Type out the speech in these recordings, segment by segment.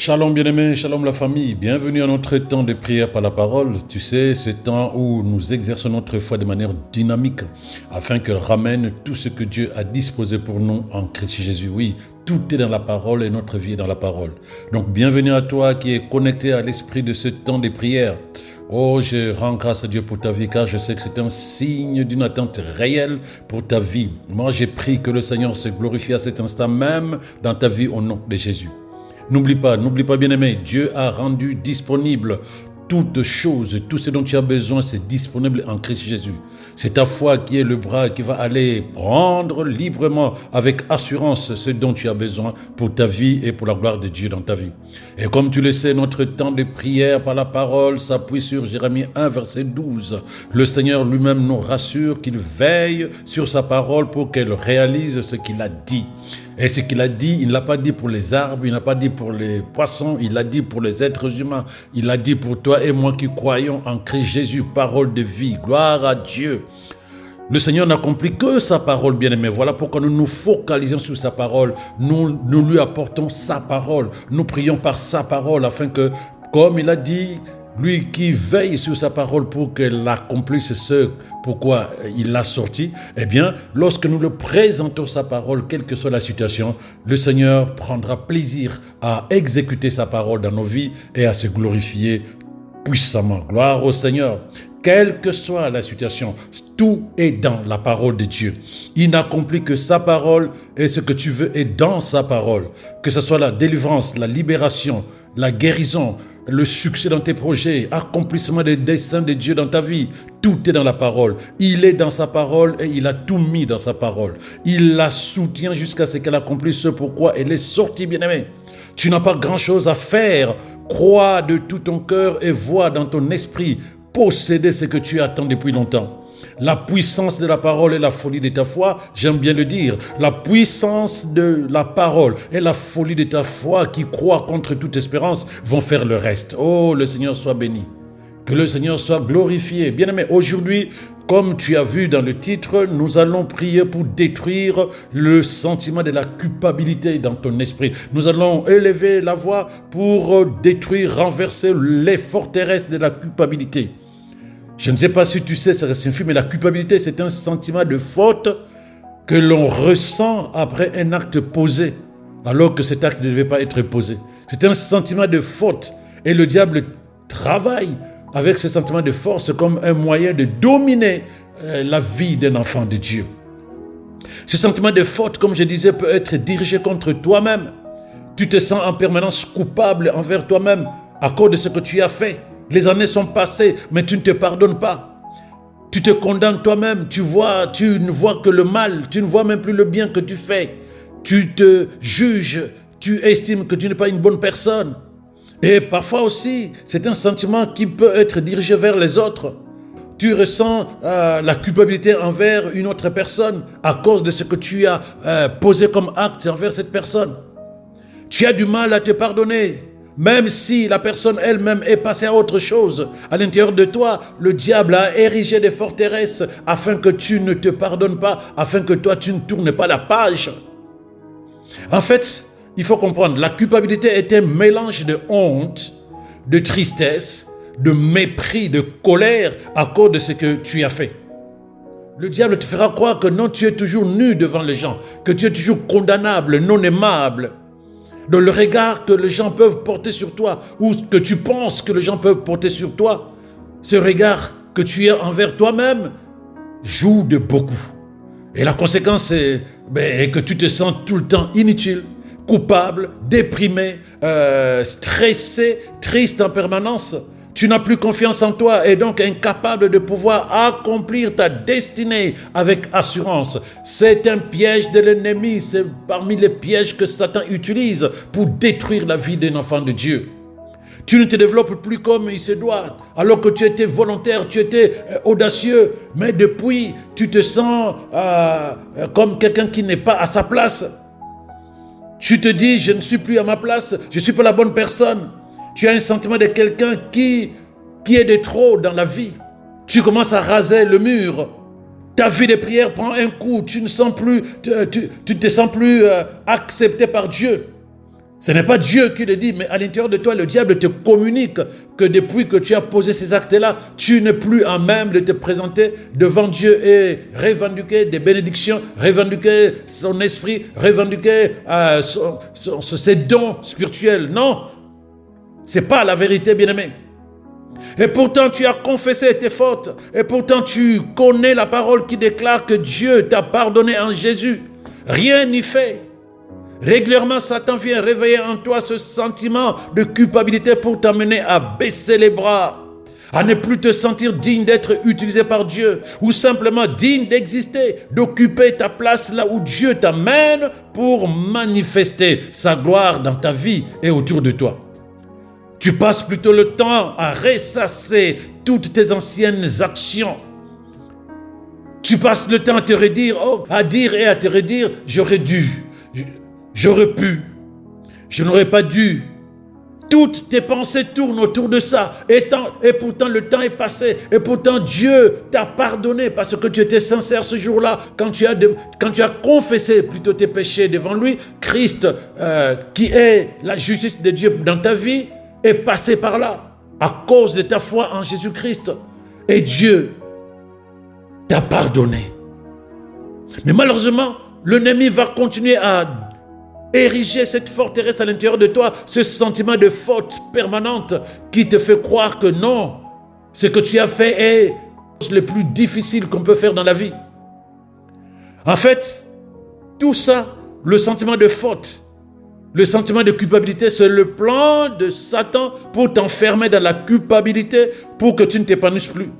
Shalom bien-aimés, shalom la famille, bienvenue à notre temps de prière par la parole. Tu sais, ce temps où nous exerçons notre foi de manière dynamique afin qu'elle ramène tout ce que Dieu a disposé pour nous en Christ Jésus. Oui, tout est dans la parole et notre vie est dans la parole. Donc bienvenue à toi qui es connecté à l'esprit de ce temps de prière. Oh, je rends grâce à Dieu pour ta vie car je sais que c'est un signe d'une attente réelle pour ta vie. Moi, j'ai prié que le Seigneur se glorifie à cet instant même dans ta vie au nom de Jésus. N'oublie pas bien-aimé, Dieu a rendu disponible toutes choses, tout ce dont tu as besoin, c'est disponible en Christ Jésus. C'est ta foi qui est le bras qui va aller prendre librement, avec assurance, ce dont tu as besoin pour ta vie et pour la gloire de Dieu dans ta vie. Et comme tu le sais, notre temps de prière par la parole s'appuie sur Jérémie 1, verset 12. Le Seigneur lui-même nous rassure qu'il veille sur sa parole pour qu'elle réalise ce qu'il a dit. Et ce qu'il a dit, il ne l'a pas dit pour les arbres, il n'a pas dit pour les poissons, il l'a dit pour les êtres humains. Il l'a dit pour toi et moi qui croyons en Christ Jésus, parole de vie, gloire à Dieu. Le Seigneur n'accomplit que sa parole, bien-aimé. Voilà pourquoi nous nous focalisons sur sa parole. Nous lui apportons sa parole. Nous prions par sa parole afin que, comme il a dit, lui qui veille sur sa parole pour qu'elle accomplisse ce pourquoi il l'a sorti, eh bien, lorsque nous le présentons sa parole, quelle que soit la situation, le Seigneur prendra plaisir à exécuter sa parole dans nos vies et à se glorifier puissamment. Gloire au Seigneur. Quelle que soit la situation, tout est dans la parole de Dieu. Il n'accomplit que sa parole et ce que tu veux est dans sa parole. Que ce soit la délivrance, la libération, la guérison, le succès dans tes projets, accomplissement des desseins de Dieu dans ta vie, tout est dans la parole. Il est dans sa parole et il a tout mis dans sa parole. Il la soutient jusqu'à ce qu'elle accomplisse ce pourquoi elle est sortie, bien-aimée. Tu n'as pas grand-chose à faire. Crois de tout ton cœur et vois dans ton esprit posséder ce que tu attends depuis longtemps. La puissance de la parole et la folie de ta foi, j'aime bien le dire, la puissance de la parole et la folie de ta foi qui croit contre toute espérance vont faire le reste. Oh, le Seigneur soit béni. Que le Seigneur soit glorifié. Bien-aimé, aujourd'hui, comme tu as vu dans le titre, nous allons prier pour détruire le sentiment de la culpabilité dans ton esprit. Nous allons élever la voix pour détruire, renverser les forteresses de la culpabilité. Je ne sais pas si tu sais, ça signifie, mais la culpabilité, c'est un sentiment de faute que l'on ressent après un acte posé, alors que cet acte ne devait pas être posé. C'est un sentiment de faute et le diable travaille avec ce sentiment de force comme un moyen de dominer la vie d'un enfant de Dieu. Ce sentiment de faute, comme je disais, peut être dirigé contre toi-même. Tu te sens en permanence coupable envers toi-même à cause de ce que tu as fait. Les années sont passées, mais tu ne te pardonnes pas. Tu te condamnes toi-même, tu ne vois que le mal, tu ne vois même plus le bien que tu fais. Tu te juges, tu estimes que tu n'es pas une bonne personne. Et parfois aussi, c'est un sentiment qui peut être dirigé vers les autres. Tu ressens la culpabilité envers une autre personne à cause de ce que tu as posé comme acte envers cette personne. Tu as du mal à te pardonner. Même si la personne elle-même est passée à autre chose, à l'intérieur de toi, le diable a érigé des forteresses afin que tu ne te pardonnes pas, afin que toi tu ne tournes pas la page. En fait, il faut comprendre, la culpabilité est un mélange de honte, de tristesse, de mépris, de colère à cause de ce que tu as fait. Le diable te fera croire que non, tu es toujours nu devant les gens, que tu es toujours condamnable, non aimable. Dans le regard que les gens peuvent porter sur toi ou que tu penses que les gens peuvent porter sur toi, ce regard que tu as envers toi-même joue de beaucoup. Et la conséquence est que tu te sens tout le temps inutile, coupable, déprimé, stressé, triste en permanence. Tu n'as plus confiance en toi et donc incapable de pouvoir accomplir ta destinée avec assurance. C'est un piège de l'ennemi, c'est parmi les pièges que Satan utilise pour détruire la vie d'un enfant de Dieu. Tu ne te développes plus comme il se doit, alors que tu étais volontaire, tu étais audacieux, mais depuis, tu te sens comme quelqu'un qui n'est pas à sa place. Tu te dis, je ne suis plus à ma place, je ne suis pas la bonne personne. Tu as un sentiment de quelqu'un qui est de trop dans la vie. Tu commences à raser le mur. Ta vie de prière prend un coup. Tu ne te sens plus accepté par Dieu. Ce n'est pas Dieu qui le dit, mais à l'intérieur de toi, le diable te communique que depuis que tu as posé ces actes-là, tu n'es plus à même de te présenter devant Dieu et revendiquer des bénédictions, revendiquer son esprit, revendiquer ses dons spirituels. Non, ce n'est pas la vérité, bien-aimé. Et pourtant, tu as confessé tes fautes. Et pourtant, tu connais la parole qui déclare que Dieu t'a pardonné en Jésus. Rien n'y fait. Régulièrement, Satan vient réveiller en toi ce sentiment de culpabilité pour t'amener à baisser les bras, à ne plus te sentir digne d'être utilisé par Dieu ou simplement digne d'exister, d'occuper ta place là où Dieu t'amène pour manifester sa gloire dans ta vie et autour de toi. Tu passes plutôt le temps à ressasser toutes tes anciennes actions. Tu passes le temps à te redire, à dire et à te redire, j'aurais dû. J'aurais pu, je n'aurais pas dû. Toutes tes pensées tournent autour de ça. Et pourtant, le temps est passé. Et pourtant, Dieu t'a pardonné parce que tu étais sincère ce jour-là. Quand tu as confessé plutôt tes péchés devant lui, Christ, qui est la justice de Dieu dans ta vie, est passé par là à cause de ta foi en Jésus-Christ. Et Dieu t'a pardonné. Mais malheureusement, l'ennemi va continuer à ériger cette forteresse à l'intérieur de toi, ce sentiment de faute permanente qui te fait croire que non, ce que tu as fait est le plus difficile qu'on peut faire dans la vie. En fait, tout ça, le sentiment de faute, le sentiment de culpabilité, c'est le plan de Satan pour t'enfermer dans la culpabilité pour que tu ne t'épanouisses plus,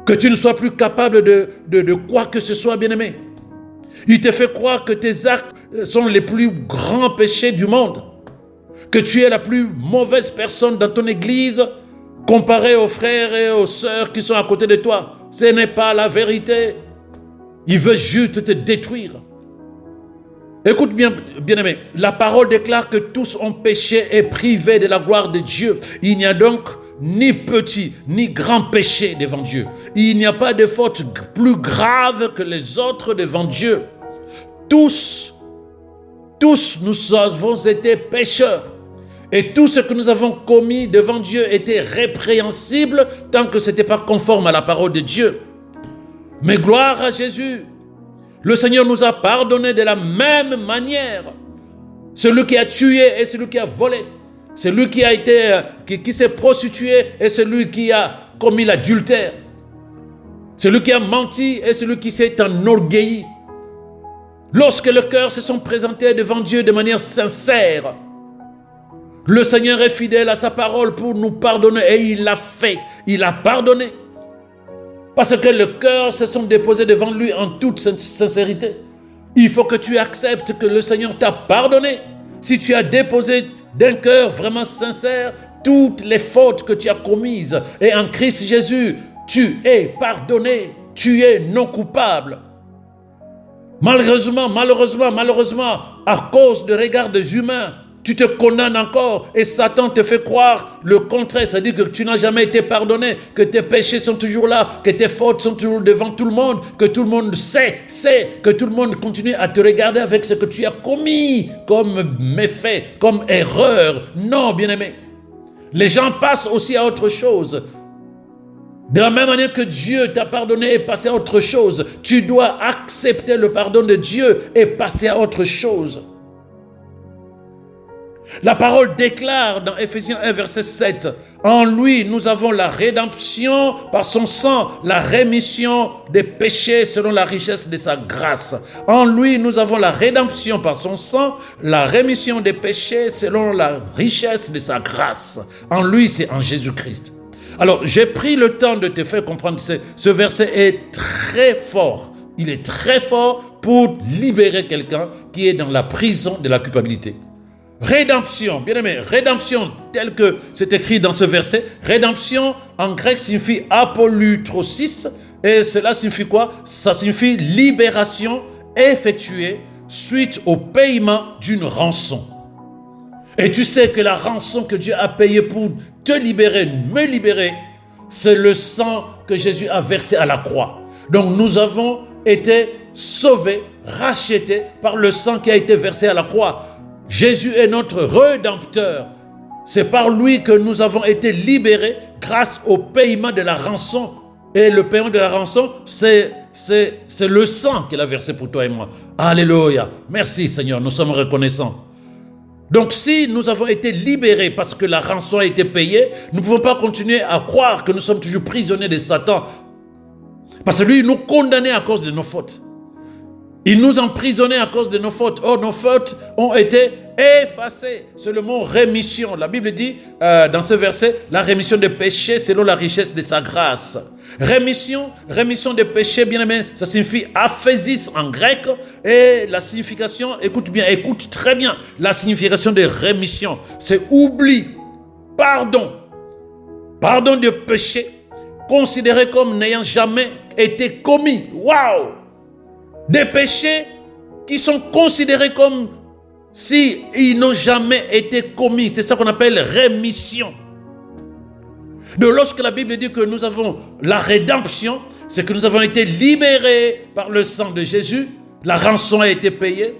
que tu ne sois plus capable de quoi que ce soit, bien-aimé. Il te fait croire que tes actes sont les plus grands péchés du monde, que tu es la plus mauvaise personne dans ton église comparé aux frères et aux sœurs qui sont à côté de toi. Ce n'est pas la vérité. Il veut juste te détruire. Écoute bien, bien-aimé, la parole déclare que tous ont péché et privés de la gloire de Dieu. Il n'y a donc ni petit, ni grand péché devant Dieu. Il n'y a pas de faute plus grave que les autres devant Dieu. Tous nous avons été pécheurs. Et tout ce que nous avons commis devant Dieu était répréhensible tant que ce n'était pas conforme à la parole de Dieu. Mais gloire à Jésus. Le Seigneur nous a pardonné de la même manière. Celui qui a tué et celui qui a volé. Celui qui s'est prostitué et celui qui a commis l'adultère. Celui qui a menti et celui qui s'est enorgueilli. Lorsque le cœur se sont présentés devant Dieu de manière sincère, le Seigneur est fidèle à sa parole pour nous pardonner et il l'a fait. Il a pardonné. Parce que le cœur se sont déposés devant lui en toute sincérité. Il faut que tu acceptes que le Seigneur t'a pardonné. Si tu as déposé d'un cœur vraiment sincère toutes les fautes que tu as commises et en Christ Jésus, tu es pardonné. Tu es non coupable. Malheureusement, à cause de regards humains, tu te condamnes encore et Satan te fait croire le contraire, c'est-à-dire que tu n'as jamais été pardonné, que tes péchés sont toujours là, que tes fautes sont toujours devant tout le monde, que tout le monde sait, que tout le monde continue à te regarder avec ce que tu as commis comme méfait, comme erreur. Non, bien-aimé. Les gens passent aussi à autre chose. De la même manière que Dieu t'a pardonné et passé à autre chose, tu dois accepter le pardon de Dieu et passer à autre chose. La parole déclare dans Ephésiens 1, verset 7, « En lui, nous avons la rédemption par son sang, la rémission des péchés selon la richesse de sa grâce. En lui, nous avons la rédemption par son sang, la rémission des péchés selon la richesse de sa grâce. » En lui, c'est en Jésus-Christ. Alors, j'ai pris le temps de te faire comprendre que ce verset est très fort. Il est très fort pour libérer quelqu'un qui est dans la prison de la culpabilité. Rédemption, bien aimé, rédemption tel que c'est écrit dans ce verset. Rédemption en grec signifie apolutrosis. Et cela signifie quoi? Ça signifie libération effectuée suite au paiement d'une rançon. Et tu sais que la rançon que Dieu a payée pour te libérer, me libérer, c'est le sang que Jésus a versé à la croix. Donc nous avons été sauvés, rachetés par le sang qui a été versé à la croix. Jésus est notre rédempteur. C'est par lui que nous avons été libérés grâce au paiement de la rançon. Et le paiement de la rançon, c'est le sang qu'il a versé pour toi et moi. Alléluia. Merci Seigneur, nous sommes reconnaissants. Donc si nous avons été libérés parce que la rançon a été payée, nous ne pouvons pas continuer à croire que nous sommes toujours prisonniers de Satan. Parce que lui, il nous condamnait à cause de nos fautes. Il nous emprisonnait à cause de nos fautes. Or, nos fautes ont été effacées. C'est le mot rémission. La Bible dit dans ce verset, la rémission des péchés selon la richesse de sa grâce. Rémission des péchés, bien aimé, ça signifie aphésis en grec. Et la signification, écoute très bien, la signification de rémission, c'est oubli, pardon de péché, considéré comme n'ayant jamais été commis. Waouh! Des péchés qui sont considérés comme si ils n'ont jamais été commis. C'est ça qu'on appelle rémission. Donc lorsque la Bible dit que nous avons la rédemption, c'est que nous avons été libérés par le sang de Jésus. La rançon a été payée.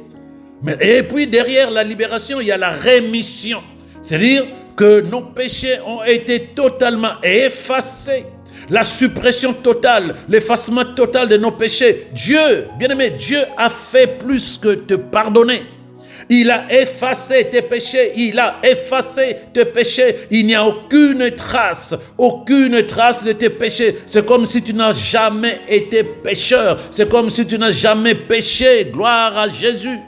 Et puis derrière la libération, il y a la rémission. C'est-à-dire que nos péchés ont été totalement effacés. La suppression totale, l'effacement total de nos péchés. Dieu, bien-aimé, Dieu a fait plus que te pardonner. Il a effacé tes péchés, Il n'y a aucune trace de tes péchés. C'est comme si tu n'as jamais été pécheur. C'est comme si tu n'as jamais péché. Gloire à Jésus.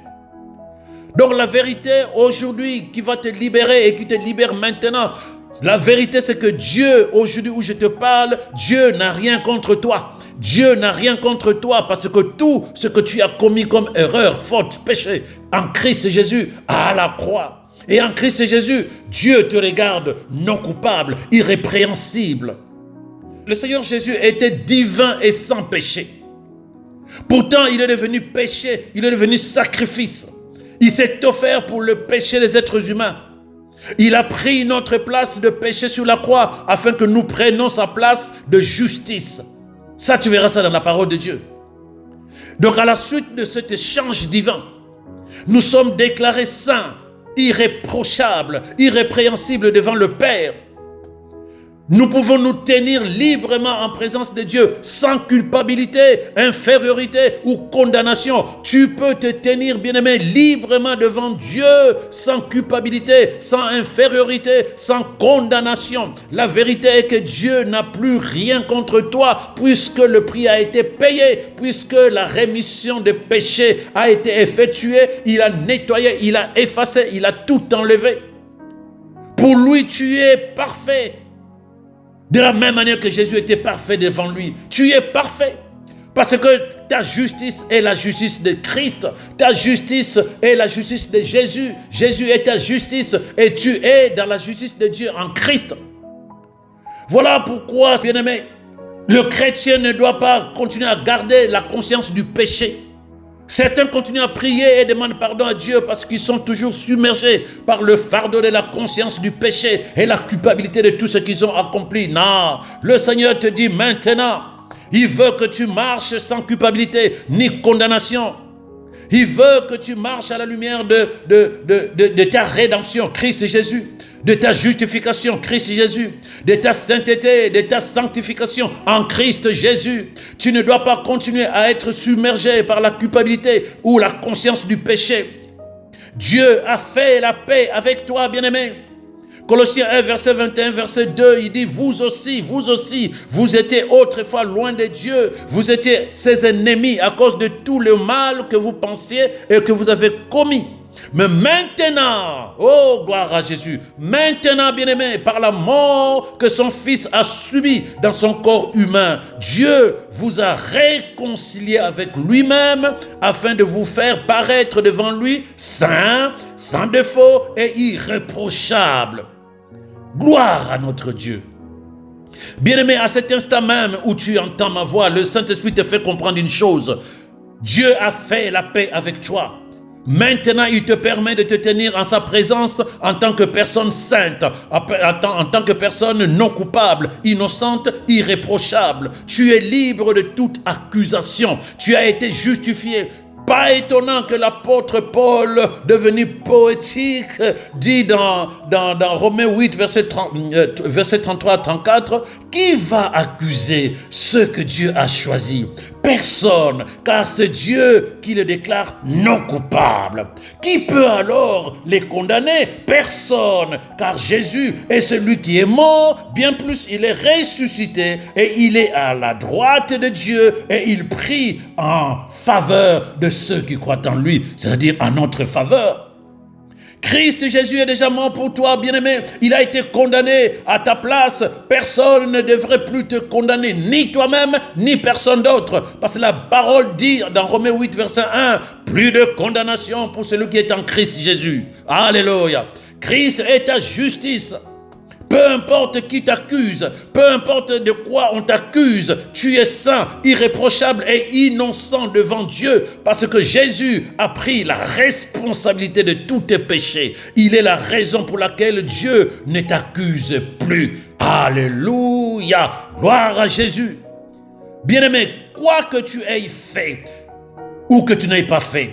Donc la vérité aujourd'hui qui va te libérer et qui te libère maintenant, la vérité c'est que Dieu, aujourd'hui où je te parle, Dieu n'a rien contre toi. Dieu n'a rien contre toi parce que tout ce que tu as commis comme erreur, faute, péché, en Christ Jésus, à la croix. Et en Christ Jésus, Dieu te regarde non coupable, irrépréhensible. Le Seigneur Jésus était divin et sans péché. Pourtant, il est devenu péché, il est devenu sacrifice. Il s'est offert pour le péché des êtres humains. Il a pris notre place de péché sur la croix afin que nous prenions sa place de justice. Ça, tu verras ça dans la parole de Dieu. Donc, à la suite de cet échange divin, nous sommes déclarés saints, irréprochables, irrépréhensibles devant le Père. Nous pouvons nous tenir librement en présence de Dieu, sans culpabilité, infériorité ou condamnation. Tu peux te tenir, bien-aimé, librement devant Dieu, sans culpabilité, sans infériorité, sans condamnation. La vérité est que Dieu n'a plus rien contre toi, puisque le prix a été payé, puisque la rémission des péchés a été effectuée, il a nettoyé, il a effacé, il a tout enlevé. Pour lui, tu es parfait. De la même manière que Jésus était parfait devant lui. Tu es parfait. Parce que ta justice est la justice de Christ. Ta justice est la justice de Jésus. Jésus est ta justice et tu es dans la justice de Dieu en Christ. Voilà pourquoi, bien-aimé, le chrétien ne doit pas continuer à garder la conscience du péché. Certains continuent à prier et demandent pardon à Dieu parce qu'ils sont toujours submergés par le fardeau de la conscience du péché et la culpabilité de tout ce qu'ils ont accompli. Non, le Seigneur te dit maintenant, il veut que tu marches sans culpabilité ni condamnation. Il veut que tu marches à la lumière de ta rédemption, Christ Jésus, de ta justification, Christ Jésus, de ta sainteté, de ta sanctification en Christ Jésus. Tu ne dois pas continuer à être submergé par la culpabilité ou la conscience du péché. Dieu a fait la paix avec toi, bien-aimé. Colossiens 1, verset 21, verset 2, il dit, vous aussi, vous étiez autrefois loin de Dieu. Vous étiez ses ennemis à cause de tout le mal que vous pensiez et que vous avez commis. Mais maintenant, oh gloire à Jésus, maintenant bien-aimé, par la mort que son Fils a subie dans son corps humain, Dieu vous a réconcilié avec lui-même afin de vous faire paraître devant lui saint, sans défaut et irréprochable. Gloire à notre Dieu. Bien-aimé, à cet instant même où tu entends ma voix, le Saint-Esprit te fait comprendre une chose. Dieu a fait la paix avec toi. Maintenant, il te permet de te tenir en sa présence en tant que personne sainte, en tant que personne non coupable, innocente, irréprochable. Tu es libre de toute accusation. Tu as été justifié. Pas étonnant que l'apôtre Paul, devenu poétique, dit dans Romains 8, verset 33-34, « Qui va accuser ceux que Dieu a choisis? Personne, car c'est Dieu qui les déclare non coupables. Qui peut alors les condamner? Personne, car Jésus est celui qui est mort, bien plus il est ressuscité et il est à la droite de Dieu et il prie en faveur de ceux qui croient en lui, c'est-à-dire en notre faveur. Christ Jésus est déjà mort pour toi, bien-aimé. Il a été condamné à ta place. Personne ne devrait plus te condamner, ni toi-même, ni personne d'autre. Parce que la parole dit dans Romains 8, verset 1, « Plus de condamnation pour celui qui est en Christ Jésus. » Alléluia. Christ est ta justice. Peu importe qui t'accuse, peu importe de quoi on t'accuse, tu es saint, irréprochable et innocent devant Dieu parce que Jésus a pris la responsabilité de tous tes péchés. Il est la raison pour laquelle Dieu ne t'accuse plus. Alléluia, gloire à Jésus. Bien-aimé, quoi que tu aies fait ou que tu n'aies pas fait,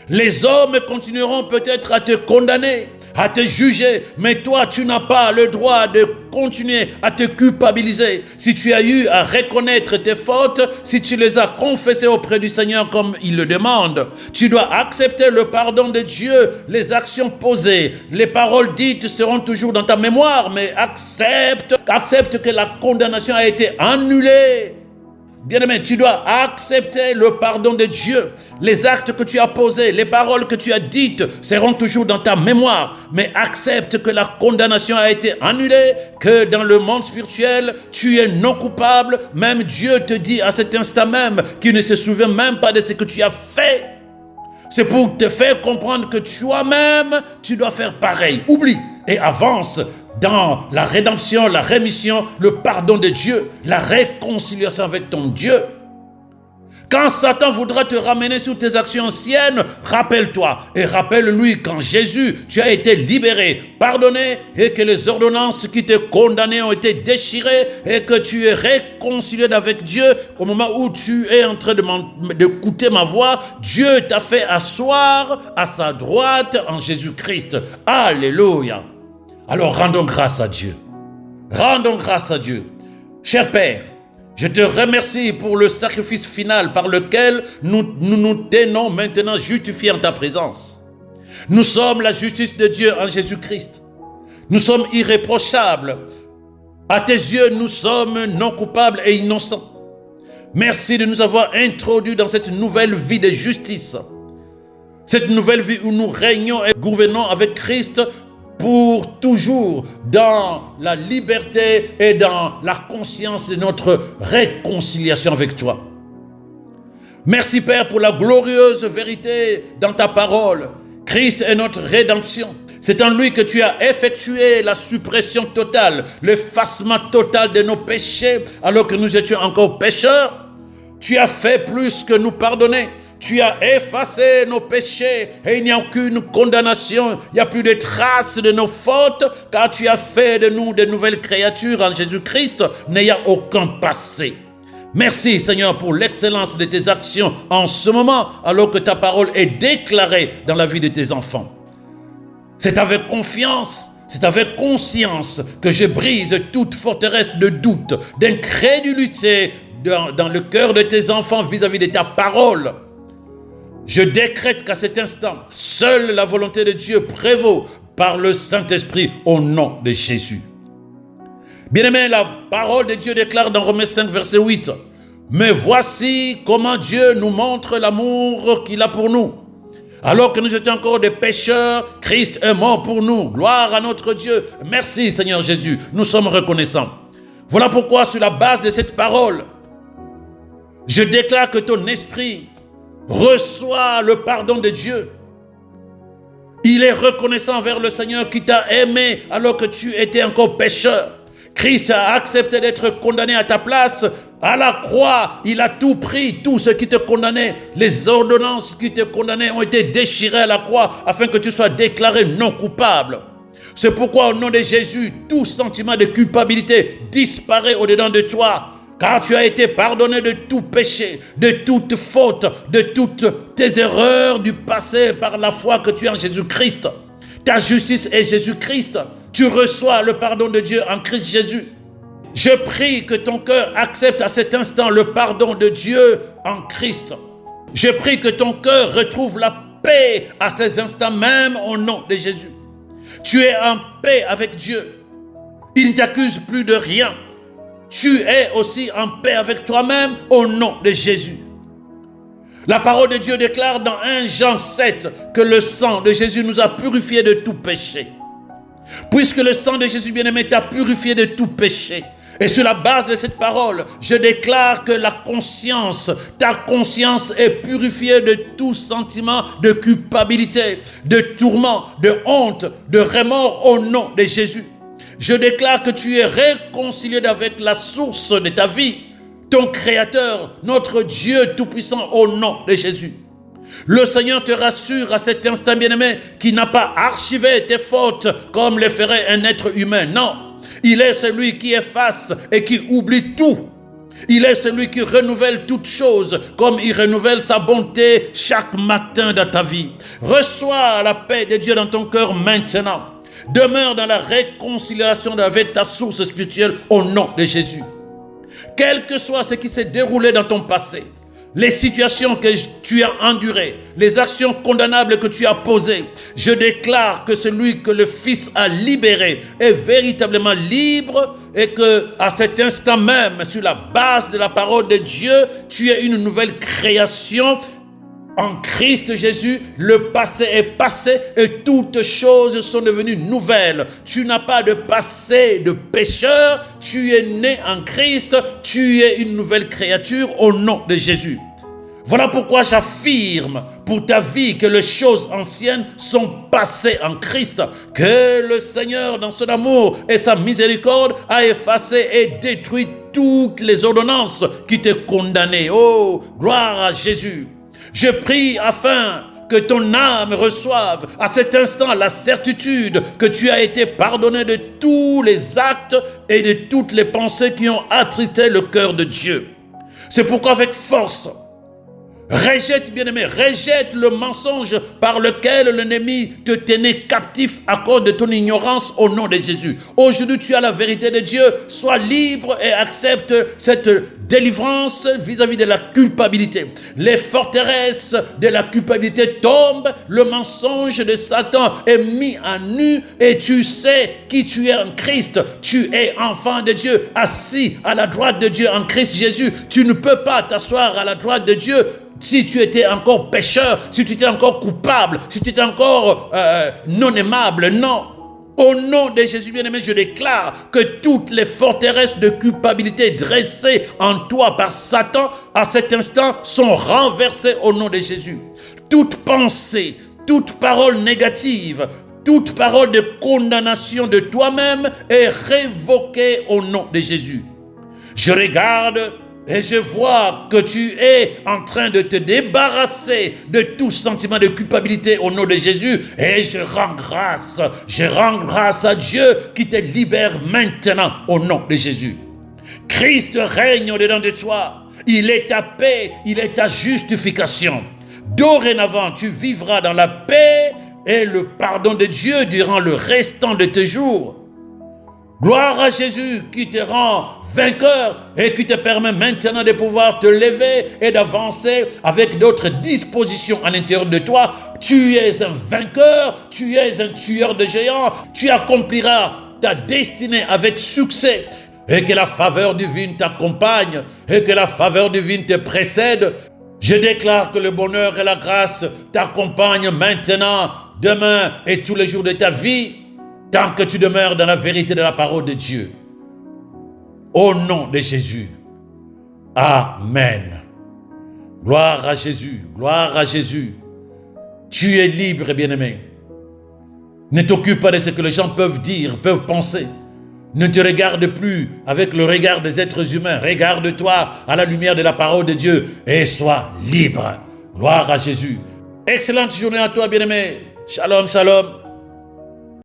les hommes continueront peut-être à te condamner, à te juger, mais toi, tu n'as pas le droit de continuer à te culpabiliser. Si tu as eu à reconnaître tes fautes, si tu les as confessées auprès du Seigneur comme il le demande, tu dois accepter le pardon de Dieu. Les actions posées, les paroles dites seront toujours dans ta mémoire, mais accepte que la condamnation a été annulée. Bien-aimé, tu dois accepter le pardon de Dieu. Les actes que tu as posés, les paroles que tu as dites seront toujours dans ta mémoire. Mais accepte que la condamnation a été annulée, que dans le monde spirituel, tu es non coupable. Même Dieu te dit à cet instant même qu'il ne se souvient même pas de ce que tu as fait. C'est pour te faire comprendre que toi-même, tu dois faire pareil. Oublie et avance dans la rédemption, la rémission, le pardon de Dieu, la réconciliation avec ton Dieu. Quand Satan voudra te ramener sur tes actions anciennes, rappelle-toi et rappelle-lui qu'en Jésus, tu as été libéré, pardonné et que les ordonnances qui te condamnaient ont été déchirées et que tu es réconcilié avec Dieu au moment où tu es en train d'écouter ma voix. Dieu t'a fait asseoir à sa droite en Jésus-Christ. Alléluia. Alors rendons grâce à Dieu. Rendons grâce à Dieu. Cher Père, je te remercie pour le sacrifice final par lequel nous tenons maintenant justifiés en ta présence. Nous sommes la justice de Dieu en Jésus-Christ. Nous sommes irréprochables. À tes yeux, nous sommes non coupables et innocents. Merci de nous avoir introduits dans cette nouvelle vie de justice. Cette nouvelle vie où nous régnons et gouvernons avec Christ pour toujours dans la liberté et dans la conscience de notre réconciliation avec toi. Merci Père pour la glorieuse vérité dans ta parole. Christ est notre rédemption. C'est en lui que tu as effectué la suppression totale, l'effacement total de nos péchés alors que nous étions encore pécheurs. Tu as fait plus que nous pardonner. Tu as effacé nos péchés et il n'y a aucune condamnation. Il n'y a plus de traces de nos fautes car tu as fait de nous de nouvelles créatures en Jésus-Christ, n'ayant aucun passé. Merci Seigneur pour l'excellence de tes actions en ce moment alors que ta parole est déclarée dans la vie de tes enfants. C'est avec confiance, c'est avec conscience que je brise toute forteresse de doute, d'incrédulité dans le cœur de tes enfants vis-à-vis de ta parole. Je décrète qu'à cet instant, seule la volonté de Dieu prévaut par le Saint-Esprit au nom de Jésus. Bien-aimé, la parole de Dieu déclare dans Romains 5, verset 8, « Mais voici comment Dieu nous montre l'amour qu'il a pour nous. Alors que nous étions encore des pécheurs, Christ est mort pour nous. Gloire à notre Dieu. Merci Seigneur Jésus, nous sommes reconnaissants. » Voilà pourquoi sur la base de cette parole, je déclare que ton esprit reçoit le pardon de Dieu. Il est reconnaissant envers le Seigneur qui t'a aimé alors que tu étais encore pécheur. Christ a accepté d'être condamné à ta place. À la croix, il a tout pris, tout ce qui te condamnait. Les ordonnances qui te condamnaient ont été déchirées à la croix afin que tu sois déclaré non coupable. C'est pourquoi au nom de Jésus, tout sentiment de culpabilité disparaît au-dedans de toi. car tu as été pardonné de tout péché, de toute faute, de toutes tes erreurs du passé par la foi que tu as en Jésus-Christ. Ta justice est Jésus-Christ. Tu reçois le pardon de Dieu en Christ Jésus. Je prie que ton cœur accepte à cet instant le pardon de Dieu en Christ. Je prie que ton cœur retrouve la paix à ces instants même au nom de Jésus. Tu es en paix avec Dieu. Il ne t'accuse plus de rien. Tu es aussi en paix avec toi-même au nom de Jésus. La parole de Dieu déclare dans 1 Jean 7 que le sang de Jésus nous a purifiés de tout péché. Puisque le sang de Jésus bien-aimé t'a purifié de tout péché. Et sur la base de cette parole, je déclare que ta conscience est purifiée de tout sentiment de culpabilité, de tourment, de honte, de remords au nom de Jésus. Je déclare que tu es réconcilié avec la source de ta vie, ton Créateur, notre Dieu Tout-Puissant au nom de Jésus. Le Seigneur te rassure à cet instant bien-aimé qui n'a pas archivé tes fautes comme le ferait un être humain. Non, il est celui qui efface et qui oublie tout. Il est celui qui renouvelle toutes choses comme il renouvelle sa bonté chaque matin dans ta vie. Reçois la paix de Dieu dans ton cœur maintenant. Demeure dans la réconciliation avec ta source spirituelle au nom de Jésus. Quel que soit ce qui s'est déroulé dans ton passé, les situations que tu as endurées, les actions condamnables que tu as posées, je déclare que celui que le Fils a libéré est véritablement libre et que à cet instant même, sur la base de la parole de Dieu, tu es une nouvelle création. En Christ Jésus, le passé est passé et toutes choses sont devenues nouvelles. Tu n'as pas de passé de pécheur, tu es né en Christ, tu es une nouvelle créature au nom de Jésus. Voilà pourquoi j'affirme pour ta vie que les choses anciennes sont passées en Christ, que le Seigneur dans son amour et sa miséricorde a effacé et détruit toutes les ordonnances qui te condamnaient. Oh, gloire à Jésus. Je prie afin que ton âme reçoive à cet instant la certitude que tu as été pardonné de tous les actes et de toutes les pensées qui ont attristé le cœur de Dieu. C'est pourquoi avec force, rejette, bien-aimé, rejette le mensonge par lequel l'ennemi te tenait captif à cause de ton ignorance au nom de Jésus. Aujourd'hui, tu as la vérité de Dieu. Sois libre et accepte cette délivrance vis-à-vis de la culpabilité. Les forteresses de la culpabilité tombent. Le mensonge de Satan est mis à nu et tu sais qui tu es en Christ. Tu es enfant de Dieu, assis à la droite de Dieu en Christ Jésus. Tu ne peux pas t'asseoir à la droite de Dieu si tu étais encore pécheur, si tu étais encore coupable, si tu étais encore non aimable. Non. Au nom de Jésus bien-aimé, je déclare que toutes les forteresses de culpabilité dressées en toi par Satan, à cet instant, sont renversées au nom de Jésus. Toute pensée, toute parole négative, toute parole de condamnation de toi-même est révoquée au nom de Jésus. Je regarde et je vois que tu es en train de te débarrasser de tout sentiment de culpabilité au nom de Jésus. Et je rends grâce à Dieu qui te libère maintenant au nom de Jésus. Christ règne au-dedans de toi. Il est ta paix, il est ta justification. Dorénavant, tu vivras dans la paix et le pardon de Dieu durant le restant de tes jours. Gloire à Jésus qui te rend vainqueur et qui te permet maintenant de pouvoir te lever et d'avancer avec d'autres dispositions à l'intérieur de toi. Tu es un vainqueur, tu es un tueur de géants, tu accompliras ta destinée avec succès et que la faveur divine t'accompagne et que la faveur divine te précède. Je déclare que le bonheur et la grâce t'accompagnent maintenant, demain et tous les jours de ta vie, tant que tu demeures dans la vérité de la parole de Dieu. Au nom de Jésus. Amen. Gloire à Jésus. Gloire à Jésus. Tu es libre, bien-aimé. Ne t'occupe pas de ce que les gens peuvent dire, peuvent penser. Ne te regarde plus avec le regard des êtres humains. Regarde-toi à la lumière de la parole de Dieu et sois libre. Gloire à Jésus. Excellente journée à toi, bien-aimé. Shalom, shalom.